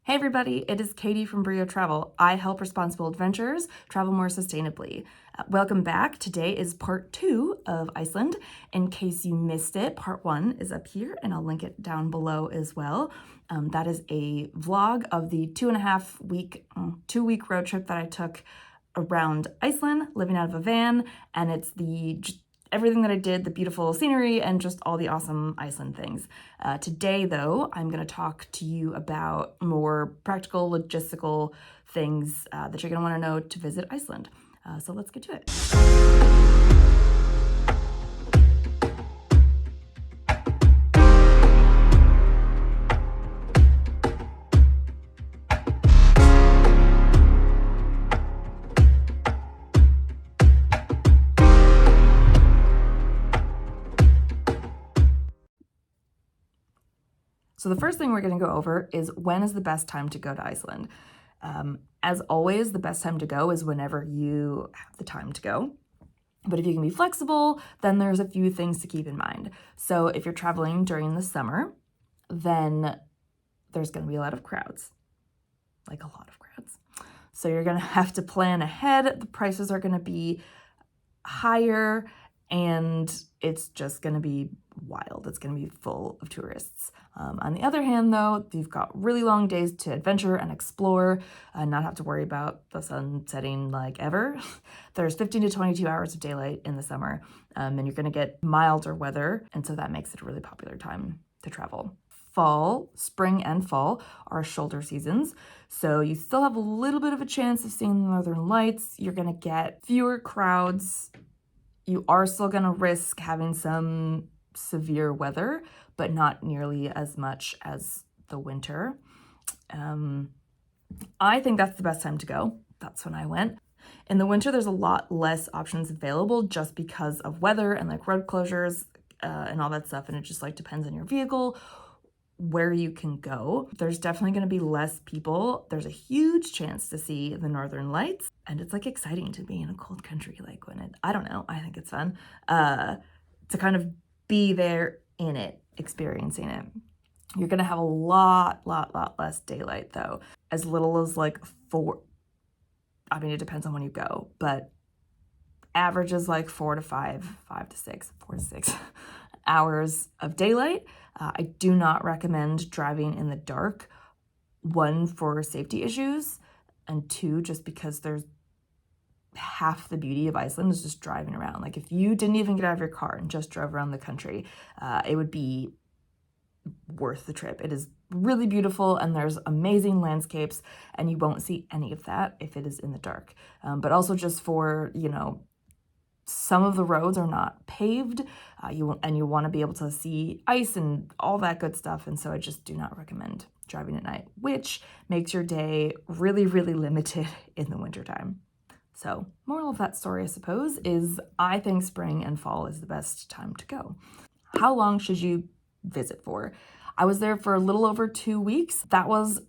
Hey everybody, it is Katie from Brio Travel. I help responsible adventurers travel more sustainably. Welcome back. Today is part 2 of Iceland. In case you missed it, part 1 is up here and I'll link it down below as well. That is a vlog of the 2.5 week road trip that I took around Iceland, living out of a van, and it's everything that I did, the beautiful scenery, and just all the awesome Iceland things. Today, though, I'm going to talk to you about more practical, logistical things that you're going to want to know to visit Iceland. So let's get to it. So the first thing we're going to go over is when is the best time to go to Iceland. As always, the best time to go is whenever you have the time to go. But if you can be flexible, then there's a few things to keep in mind. So if you're traveling during the summer, then there's going to be a lot of crowds, like a lot of crowds. So you're going to have to plan ahead. The prices are going to be higher and it's just going to be wild. It's going to be full of tourists. On the other hand, though, you've got really long days to adventure and explore and not have to worry about the sun setting like ever. There's 15 to 22 hours of daylight in the summer, and you're going to get milder weather, and so that makes it a really popular time to travel. Spring and fall are shoulder seasons, so you still have a little bit of a chance of seeing the northern lights. You're going to get fewer crowds. You are still going to risk having some severe weather, but not nearly as much as the winter. I think that's the best time to go. That's when I went. In the winter, there's a lot less options available just because of weather and like road closures and all that stuff. And it just like depends on your vehicle, where you can go. There's definitely going to be less people. There's a huge chance to see the northern lights. And it's like exciting to be in a cold country. Like I don't know, I think it's fun to kind of be there in it, experiencing it. You're going to have a lot less daylight though. As little as like 4, I mean, it depends on when you go, but average is like 4 to 6 hours of daylight. I do not recommend driving in the dark. 1, for safety issues, and 2, just because there's half the beauty of Iceland is just driving around. Like if you didn't even get out of your car and just drove around the country, it would be worth the trip. It is really beautiful and there's amazing landscapes, and you won't see any of that if it is in the dark. But also just for, some of the roads are not paved, you want to be able to see ice and all that good stuff, and so I just do not recommend driving at night, which makes your day really limited in the wintertime. So moral of that story, I suppose, is I think spring and fall is the best time to go. How long should you visit for? I was there for a little over 2 weeks. That was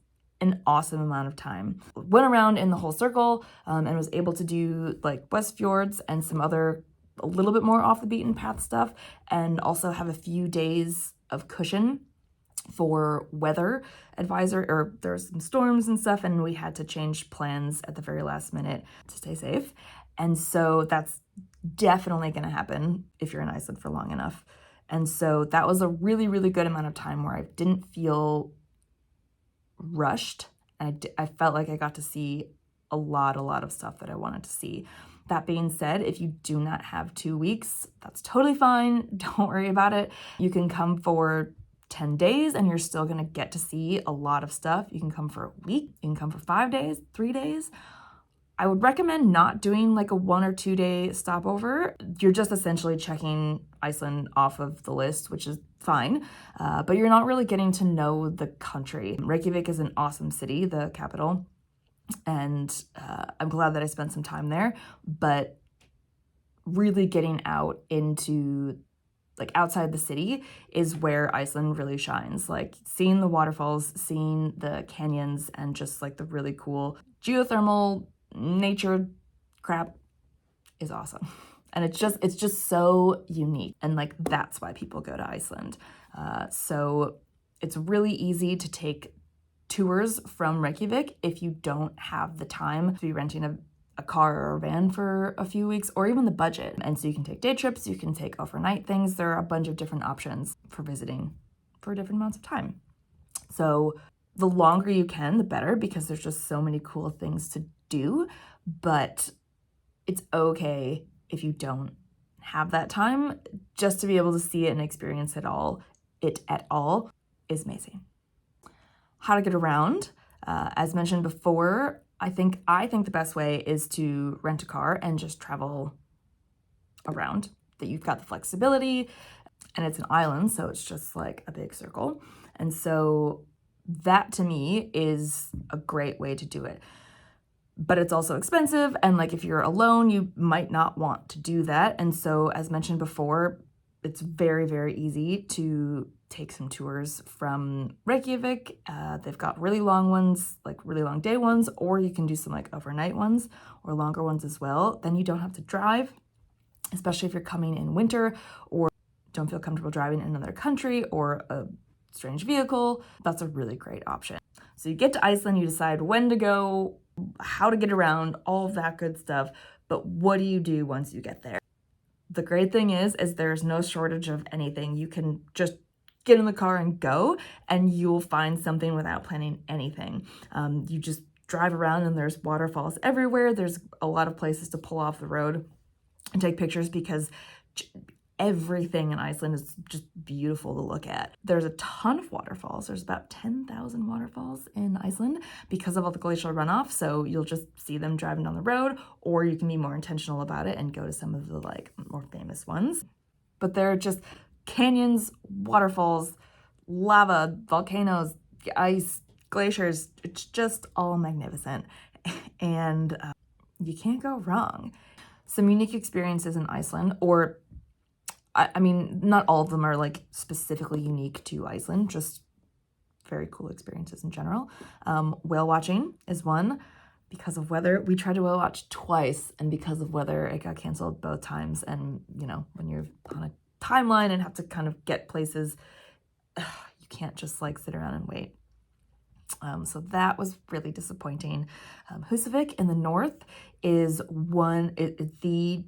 an awesome amount of time. Went around in the whole circle and was able to do like West Fjords and some other a little bit more off the beaten path stuff, and also have a few days of cushion for weather advisor, or there's some storms and stuff, and we had to change plans at the very last minute to stay safe. And so that's definitely going to happen if you're in Iceland for long enough. And so that was a really good amount of time where I didn't feel rushed. I felt like I got to see a lot of stuff that I wanted to see. That being said, if you do not have 2 weeks, that's totally fine. Don't worry about it. You can come for 10 days and you're still going to get to see a lot of stuff. You can come for a week. You can come for 5 days, 3 days. I would recommend not doing like a 1 or 2 day stopover. You're just essentially checking Iceland off of the list, which is fine, but you're not really getting to know the country. Reykjavik is an awesome city, the capital, and I'm glad that I spent some time there, but really getting out into like outside the city is where Iceland really shines. Like seeing the waterfalls, seeing the canyons, and just like the really cool geothermal nature crap is awesome. And it's just so unique. And like, that's why people go to Iceland. So it's really easy to take tours from Reykjavik if you don't have the time to be renting a car or a van for a few weeks, or even the budget. And so you can take day trips, you can take overnight things. There are a bunch of different options for visiting for different amounts of time. So the longer you can, the better, because there's just so many cool things to do. But it's okay if you don't have that time. Just to be able to see it and experience it at all is amazing. How to get around. As mentioned before, I think the best way is to rent a car and just travel around. That you've got the flexibility, and it's an island, so it's just like a big circle. And so that to me is a great way to do it. But it's also expensive, and like if you're alone, you might not want to do that. And so, as mentioned before, it's very, very easy to take some tours from Reykjavik. They've got really long ones, like really long day ones, or you can do some like overnight ones or longer ones as well. Then you don't have to drive, especially if you're coming in winter or don't feel comfortable driving in another country or a strange vehicle. That's a really great option. So you get to Iceland, you decide when to go, how to get around, all of that good stuff. But what do you do once you get there? The great thing is there's no shortage of anything. You can just get in the car and go, and you'll find something without planning anything. You just drive around and there's waterfalls everywhere. There's a lot of places to pull off the road and take pictures, because everything in Iceland is just beautiful to look at. There's a ton of waterfalls. There's about 10,000 waterfalls in Iceland because of all the glacial runoff. So you'll just see them driving down the road, or you can be more intentional about it and go to some of the like more famous ones. But there are just canyons, waterfalls, lava, volcanoes, ice, glaciers. It's just all magnificent. And you can't go wrong. Some unique experiences in Iceland, or I mean, not all of them are like specifically unique to Iceland, just very cool experiences in general. Whale watching is one. Because of weather, we tried to whale watch twice, and because of weather, it got canceled both times. And, you know, when you're on a timeline and have to kind of get places, you can't just like sit around and wait. So that was really disappointing. Husavik in the north is the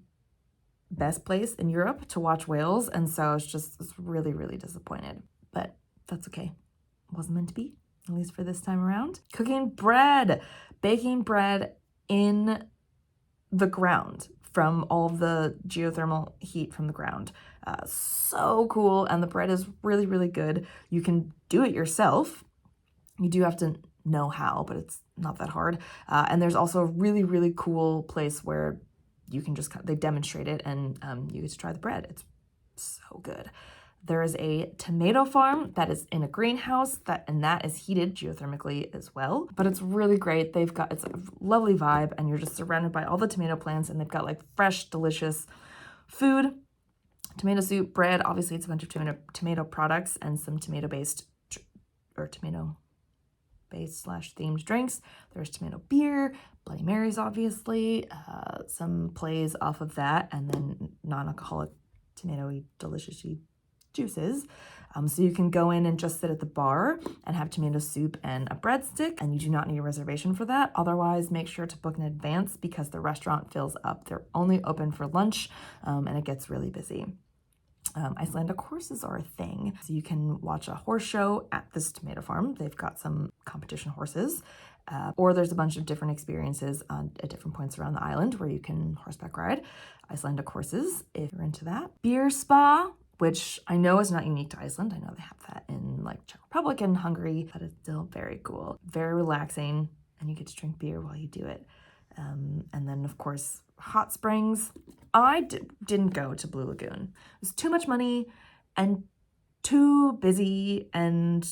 best place in Europe to watch whales, and so I was really, really disappointed. But that's okay. It wasn't meant to be, at least for this time around. Cooking bread, baking bread in the ground from all of the geothermal heat from the ground. So cool, and the bread is really, really good. You can do it yourself. You do have to know how, but it's not that hard. And there's also a really, really cool place where you can just, they demonstrate it, and you get to try the bread. It's so good. There is a tomato farm that is in a greenhouse and that is heated geothermically as well. But it's really great. It's a lovely vibe, and you're just surrounded by all the tomato plants, and they've got like fresh, delicious food, tomato soup, bread. Obviously, it's a bunch of tomato products and some tomato-based /themed drinks. There's tomato beer, Bloody Marys, obviously, some plays off of that, and then non-alcoholic tomatoey deliciousy juices. So you can go in and just sit at the bar and have tomato soup and a breadstick, and you do not need a reservation for that. Otherwise, make sure to book in advance because the restaurant fills up. They're only open for lunch, and it gets really busy. Icelandic horses are a thing. So you can watch a horse show at this tomato farm. They've got some competition horses, or there's a bunch of different experiences at different points around the island where you can horseback ride Icelandic horses if you're into that. Beer spa, which I know is not unique to Iceland. I know they have that in like Czech Republic and Hungary, but it's still very cool. Very relaxing, and you get to drink beer while you do it. And then, of course, hot springs. I didn't go to Blue Lagoon. It was too much money and too busy, and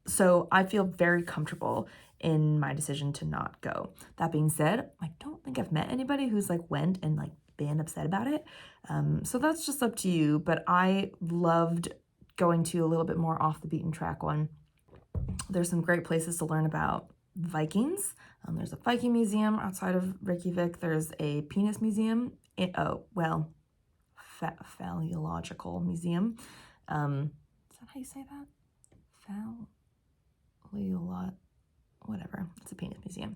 so I feel very comfortable in my decision to not go. That being said, I don't think I've met anybody who's like went and like been upset about it. So that's just up to you, but I loved going to a little bit more off the beaten track one. There's some great places to learn about Vikings. There's a Viking museum outside of Reykjavik. There's a penis museum. Phalliological museum. Is that how you say that? whatever. It's a penis museum.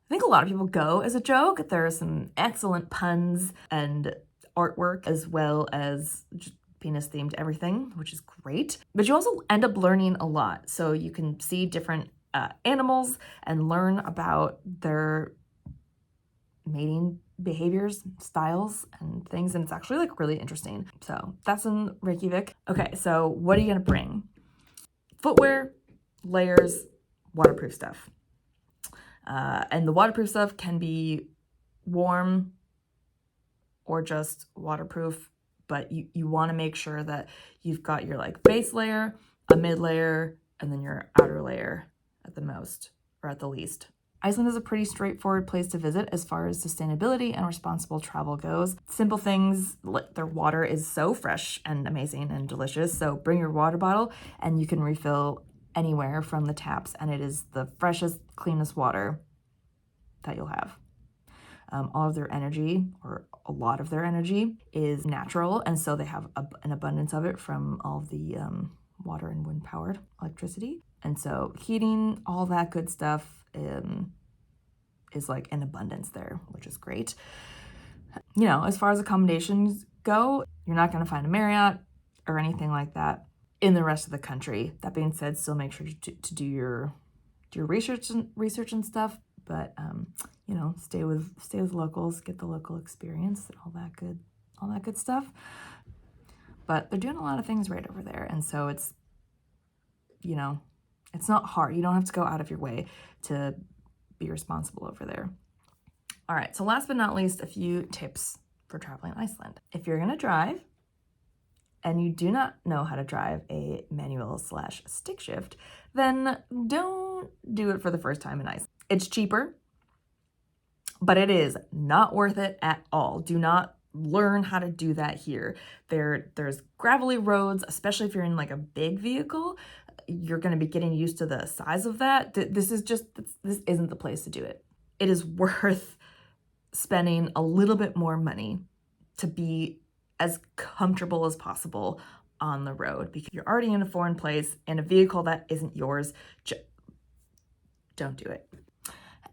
I think a lot of people go as a joke. There are some excellent puns and artwork as well as just penis themed everything, which is great. But you also end up learning a lot. So you can see different animals and learn about their mating behaviors, styles, and things. And it's actually like really interesting. So that's in Reykjavik. Okay, so what are you gonna bring? Footwear, layers, waterproof stuff. And the waterproof stuff can be warm or just waterproof, but you want to make sure that you've got your like base layer, a mid layer, and then your outer layer at the most or at the least. Iceland is a pretty straightforward place to visit as far as sustainability and responsible travel goes. Simple things, like their water is so fresh and amazing and delicious, so bring your water bottle and you can refill anywhere from the taps, and it is the freshest, cleanest water that you'll have. All of their energy, or a lot of their energy, is natural, and so they have an abundance of it from all of the water and wind powered electricity. And so heating, all that good stuff is like in abundance there, which is great. You know, as far as accommodations go, you're not going to find a Marriott or anything like that in the rest of the country. That being said, still make sure to do your research and stuff, but you know, stay with locals, get the local experience and all that good stuff. But they're doing a lot of things right over there, and so it's, you know, it's not hard. You don't have to go out of your way to be responsible over there. All right, so last but not least, a few tips for traveling Iceland. If you're gonna drive and you do not know how to drive a manual/stick shift, then don't do it for the first time in Iceland. It's cheaper, but it is not worth it at all. Do not learn how to do that here. There's gravelly roads, especially if you're in like a big vehicle. You're going to be getting used to the size of that. This isn't the place to do it. It is worth spending a little bit more money to be as comfortable as possible on the road, because you're already in a foreign place in a vehicle that isn't yours. Don't do it.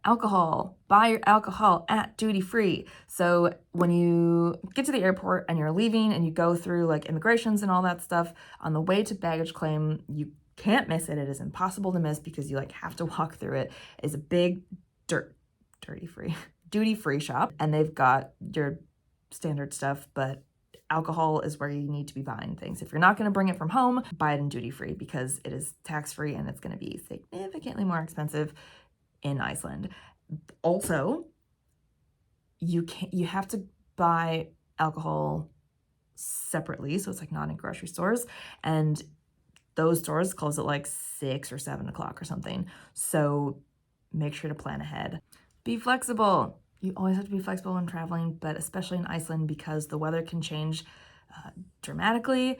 Alcohol, buy your alcohol at duty free. So when you get to the airport and you're leaving and you go through like immigrations and all that stuff, on the way to baggage claim, you can't miss it. It is impossible to miss because you like have to walk through it. It's a big duty free shop, and they've got your standard stuff, but alcohol is where you need to be buying things. If you're not going to bring it from home, buy it in duty free because it is tax free and it's going to be significantly more expensive in Iceland. Also, you have to buy alcohol separately, so it's like not in grocery stores, and those stores close at like 6 or 7 o'clock or something. So make sure to plan ahead. Be flexible. You always have to be flexible when traveling, but especially in Iceland because the weather can change dramatically,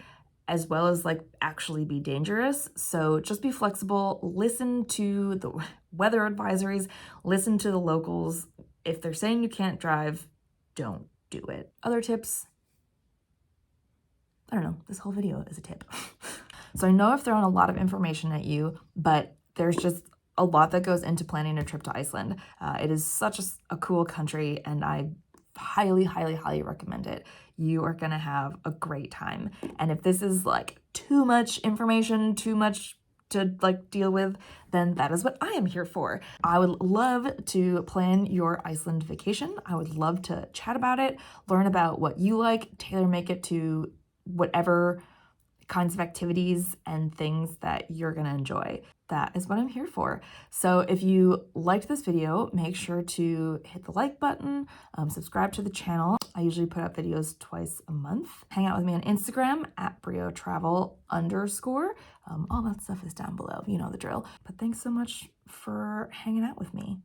as well as like actually be dangerous. So just be flexible, listen to the weather advisories, listen to the locals. If they're saying you can't drive, don't do it. Other tips, I don't know, this whole video is a tip. So I know I've thrown a lot of information at you, but there's just a lot that goes into planning a trip to Iceland. It is such a cool country, and I highly, highly, highly recommend it. You are gonna have a great time. And if this is like too much information, too much to like deal with, then that is what I am here for. I would love to plan your Iceland vacation. I would love to chat about it, learn about what you like, tailor make it to whatever kinds of activities and things that you're gonna enjoy. That is what I'm here for. So if you liked this video, make sure to hit the like button, subscribe to the channel. I usually put up videos twice a month. Hang out with me on Instagram at briotravel_. All that stuff is down below. You know the drill. But thanks so much for hanging out with me.